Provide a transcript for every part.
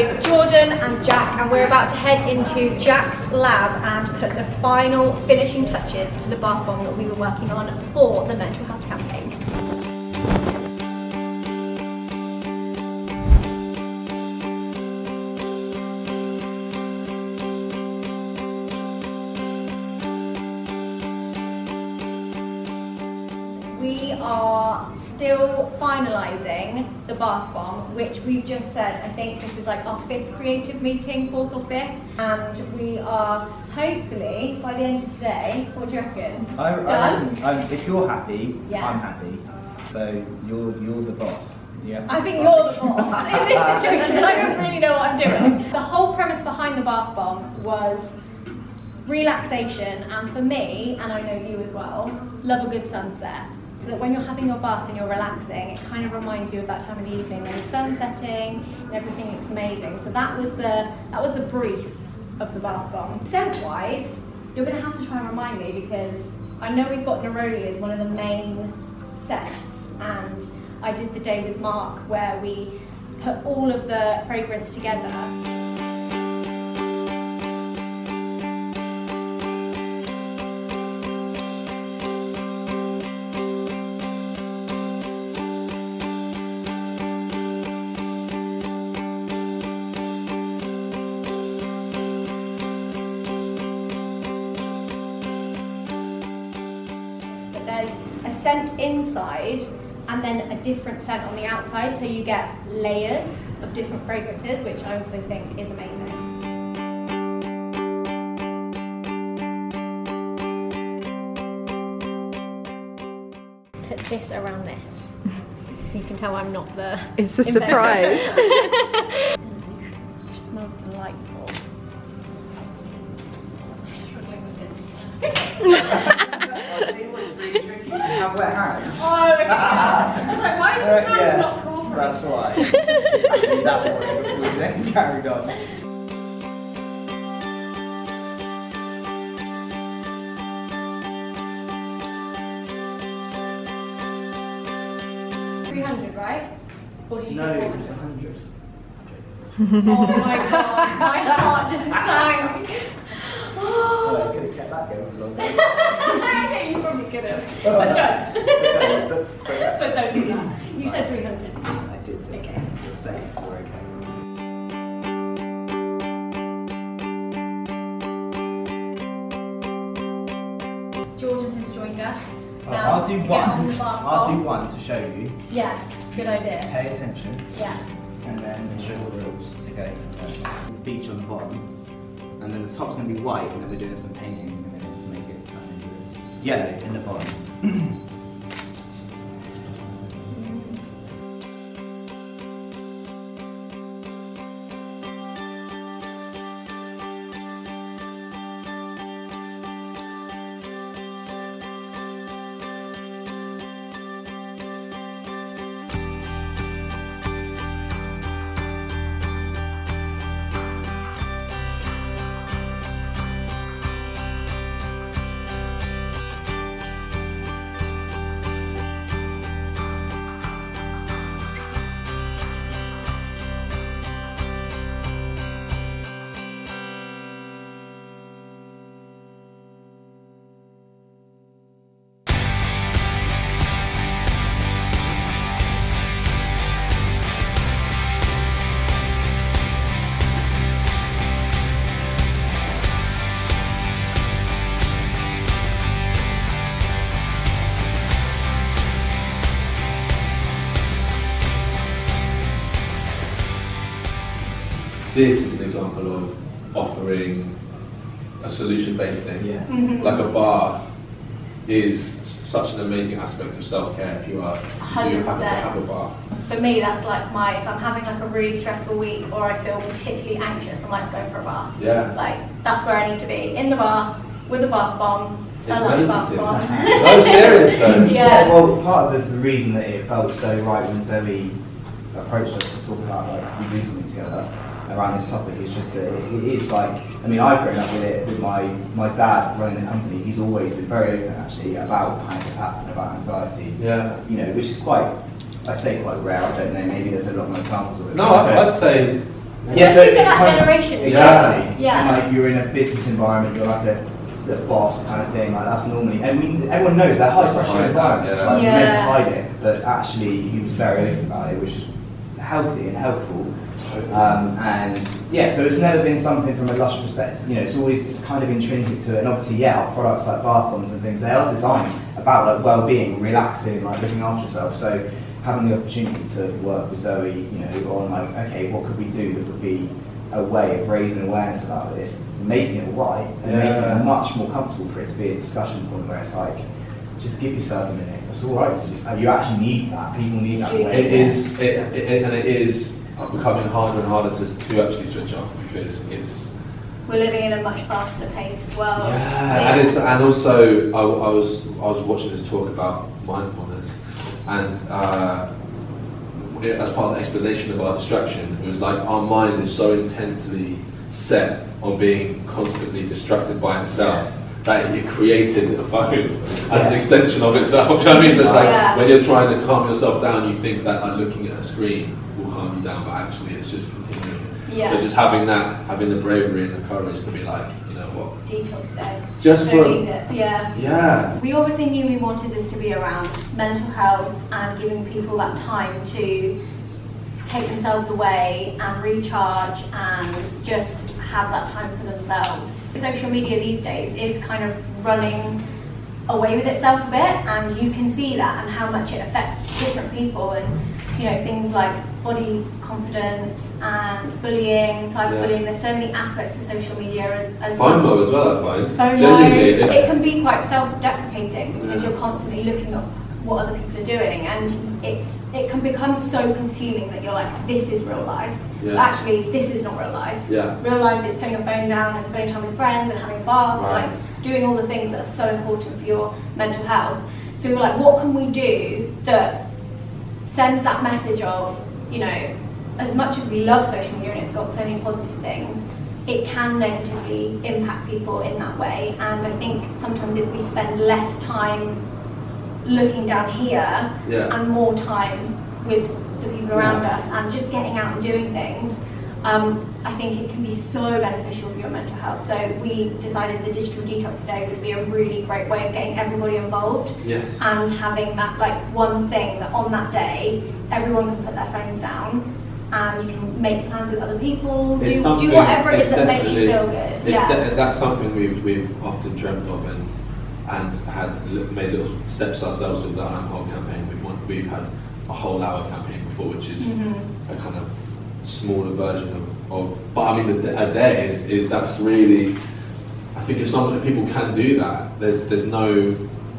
with Jordan and Jack, and we're about to head into Jack's lab and put the final finishing touches to the bath bomb that we were working on for the mental health campaign. We are still finalising the bath bomb, which we've just said, I think this is like our 5th creative meeting, 4th or 5th, and we are hopefully, by the end of today, what do you reckon? Done? If you're happy, yeah. I'm happy, so you're the boss. I think you're the boss in this situation, because I don't really know what I'm doing. The whole premise behind the bath bomb was relaxation, and for me, and I know you as well, love a good sunset. So that when you're having your bath and you're relaxing, it kind of reminds you of that time of the evening when the sun's setting and everything looks amazing. So that was the brief of the bath bomb. Scent-wise, you're going to have to try and remind me, because I know we've got neroli as one of the main scents, and I did the day with Mark where we put all of the fragrance together. There's a scent inside and then a different scent on the outside, so you get layers of different fragrances, which I also think is amazing. Put this around this, so you can tell I'm not the It's a surprise. It smells delightful. I'm struggling with this. You have wet hands. Oh, okay. I was like, why is this hand not cooperating? That's why. I knew that already before we then carried on. $300, right? Or did you No, say it 400? was 100. Oh my god, my heart just sank. Well, I could have kept that going for longer. Okay, you probably could have. But don't. But don't do that. You said 300. I did say Okay. You're safe, you're okay. Jordan has joined us. I'll do to get on the one. bath I'll do bombs. one to show you. Yeah, good idea. Pay attention. Yeah. And then show the rules to go. Beach on the bottom. And then the top's going to be white, and then we're doing some painting in a minute to make it turn into this yellow in the bottom. This is an example of offering a solution-based thing. Yeah. Like a bath is such an amazing aspect of self-care if you are happen to 100%. have a bath. For me, that's like if I'm having like a really stressful week or I feel particularly anxious, I'm like going for a bath. Yeah. Like, that's where I need to be, in the bath, with a bath bomb, It's a lush bath meditative. bomb. So serious though. Yeah. Well, part of the reason that it felt so right when Zoe approached us to talk about like we do something together around this topic is just that it is like, I mean, I've grown up with it with my dad running the company. He's always been very open actually about panic attacks and about anxiety. Yeah. You know, which is quite, I say quite rare. I don't know. Maybe there's a lot more examples of it. No, I'd say Especially for that generation. Exactly. Yeah. And like you're in a business environment, you're like the boss kind of thing. Like that's normally, and everyone knows that high pressure environment. Yeah. Like you're meant to hide it, but actually he was very open about it, which is healthy and helpful. And yeah, so it's never been something from a Lush perspective. You know, it's kind of intrinsic to it. And obviously, yeah, our products like bath bombs and things, they are designed about like well-being, relaxing, like looking after yourself. So having the opportunity to work with Zoe, you know, on like, okay, what could we do that would be a way of raising awareness about this, making it right, and making it much more comfortable for it to be a discussion point where it's like, just give yourself a minute. It's all right to just, you actually need that. People need that way. It is becoming harder and harder to actually switch off because we're living in a much faster paced world. Yeah, and also I was watching this talk about mindfulness, and as part of the explanation of our distraction, it was like our mind is so intensely set on being constantly distracted by itself that it created a phone as an extension of itself. Do you know what I mean? So it's like when you're trying to calm yourself down, you think that like looking at a screen will calm you down, but actually it's just continuing. Yeah. So just having the bravery and the courage to be like, you know what? Detox day. Just for Yeah. We obviously knew we wanted this to be around mental health and giving people that time to take themselves away and recharge and just have that time for themselves. Social media these days is kind of running away with itself a bit, and you can see that and how much it affects different people, and you know, things like body confidence and bullying, cyberbullying. There's so many aspects to social media as FOMO as well, I find. FOMO. It can be quite self-deprecating because you're constantly looking at what other people are doing, and it can become so consuming that you're like, this is real life. But actually, this is not real life. Real life is putting your phone down and spending time with friends and having a bath, like doing all the things that are so important for your mental health. So we were like, what can we do that sends that message of, you know, as much as we love social media and it's got so many positive things, it can negatively impact people in that way. And I think sometimes if we spend less time looking down here and more time with the people around us and just getting out and doing things, I think it can be so beneficial for your mental health. So we decided the Digital Detox Day would be a really great way of getting everybody involved and having that like one thing that on that day everyone can put their phones down and you can make plans with other people, do whatever it is that makes you feel good. That's something we've often dreamt of and had made little steps ourselves with the IAMWHOLE campaign. We've had a whole hour campaign before, which is a kind of smaller version of but I mean a day is that's really, I think if people can do that, there's no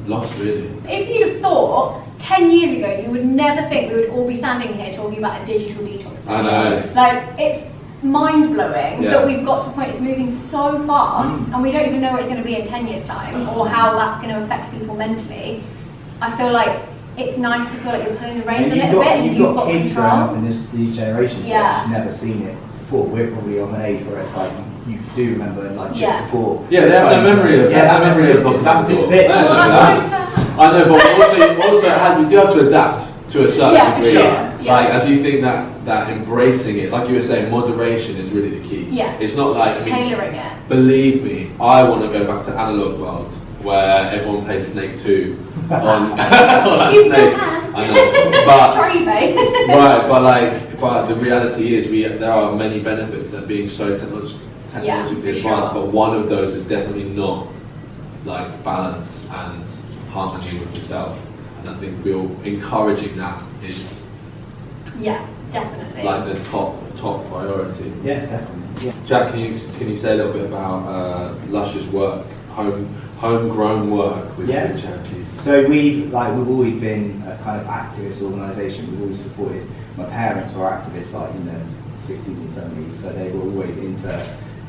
loss really. If you'd have thought 10 years ago you would never think we would all be standing here talking about a digital detox. I know. Like, it's mind-blowing that we've got to a point, it's moving so fast and we don't even know what it's going to be in 10 years time or how that's going to affect people mentally. I feel like it's nice to feel like you're pulling the reins on it a bit and you've got kids control. growing up in these generations that have never seen it before. We're probably of an age where it's like you do remember like just before. Yeah, they have that memory of that memory of that's just it. That's so sad. I know, but also we do have to adapt to a certain degree. Like I do think that embracing it, like you were saying, moderation is really the key. It's not like tailoring it. Believe me, I want to go back to analog world where everyone played Snake 2 on that you Snake. Still can. I know, but right, but the reality is there are many benefits that being so technologically advanced, but one of those is definitely not like balance and harmony with yourself. And I think encouraging that is definitely like the top priority. Yeah, definitely. Jack, can you say a little bit about Lush's work, homegrown work with food charities? So we've always been a kind of activist organisation. We've always supported. My parents were activists like in the 60s and 70s, so they were always into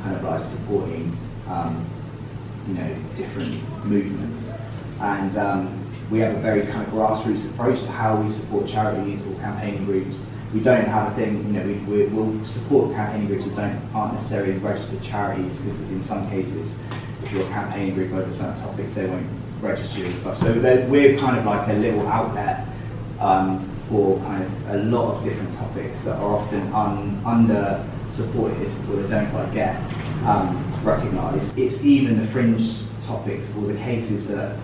kind of like supporting different movements. And we have a very kind of grassroots approach to how we support charities or campaigning groups. We don't have a thing, we'll support campaigning groups that aren't necessarily registered charities, because in some cases, if you're a campaigning group over certain topics, they won't register you and stuff. So we're kind of like a little outlet for kind of a lot of different topics that are often supported or they don't quite get recognised. It's even the fringe topics or the cases that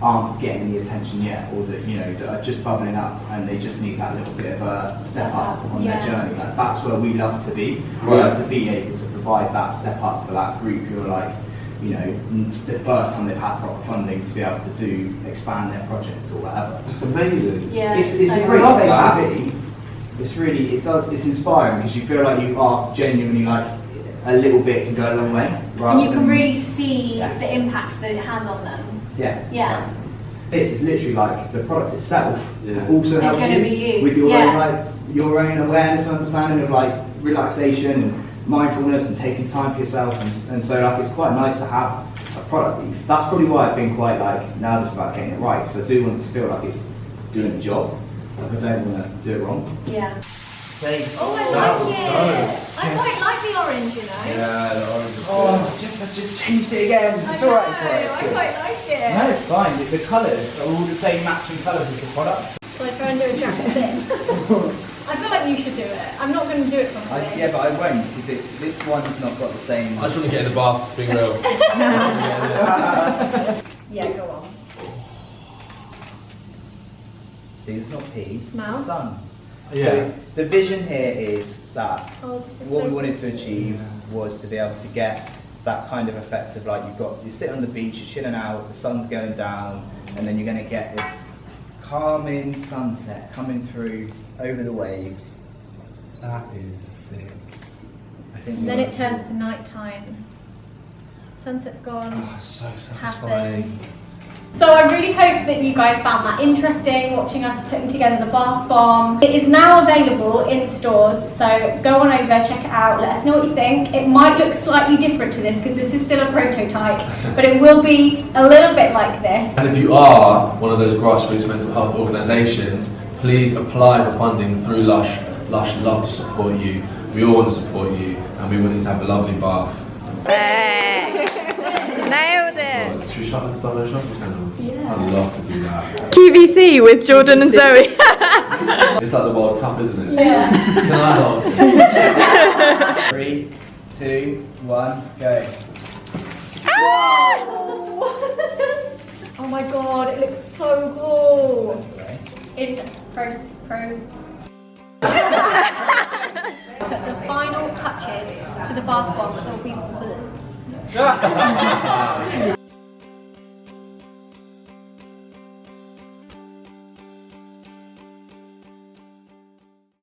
aren't getting the attention yet, or that that are just bubbling up and they just need that little bit of a step up on their journey. Like, that's where we love to be. We love to be able to provide that step up for that group who are like, the first time they've had proper funding to be able to expand their projects or whatever. It's amazing. Yeah, it's a great place to be. It's really, it's inspiring because you feel like you are genuinely like a little bit can go a long way. And you can really see the impact that it has on them. Yeah. Yeah. This is literally like the product itself also helps going to be used. with your own your own awareness and understanding of like relaxation and mindfulness and taking time for yourself, and so like it's quite nice to have a product. That's probably why I've been quite like nervous about getting it right, because I do want it to feel like it's doing the job. Like I don't want to do it wrong. Yeah. Say, oh, I like it. I quite like the orange, Yeah, the orange is I've just changed it again. It's alright, it's alright. I quite like it. No, it's fine. The colours are all the same matching colours as the product. Shall I try and do a Jack spin? I feel like you should do it. I'm not going to do it properly. Yeah, but I won't, because this one's not got the same... I just want to get in the bath, being real. Yeah, go on. See, it's not pea, Smell? it's the sun. Yeah. So the vision here is that This is what so we wanted to achieve was to be able to get that kind of effect of like you sit on the beach, you're chilling out, the sun's going down, and then you're going to get this calming sunset coming through over the waves. That is sick. Then it turns to night time. Sunset's gone. Oh, so satisfying. Happened. So I really hope that you guys found that interesting, watching us putting together the bath bomb. It is now available in stores, so go on over, check it out, let us know what you think. It might look slightly different to this because this is still a prototype, but it will be a little bit like this. And if you are one of those grassroots mental health organisations, please apply for funding through LUSH. LUSH love to support you. We all want to support you, and we want you to have a lovely bath. Nailed it! Should we shut and start a shuffle channel? Yeah. I'd love to do that. QVC with Jordan and Zoe. It's like the World Cup, isn't it? Yeah. Can I help? 3, 2, 1, go. Oh my god, it looks so cool. In pro. The final touches to the bath bomb will be blue.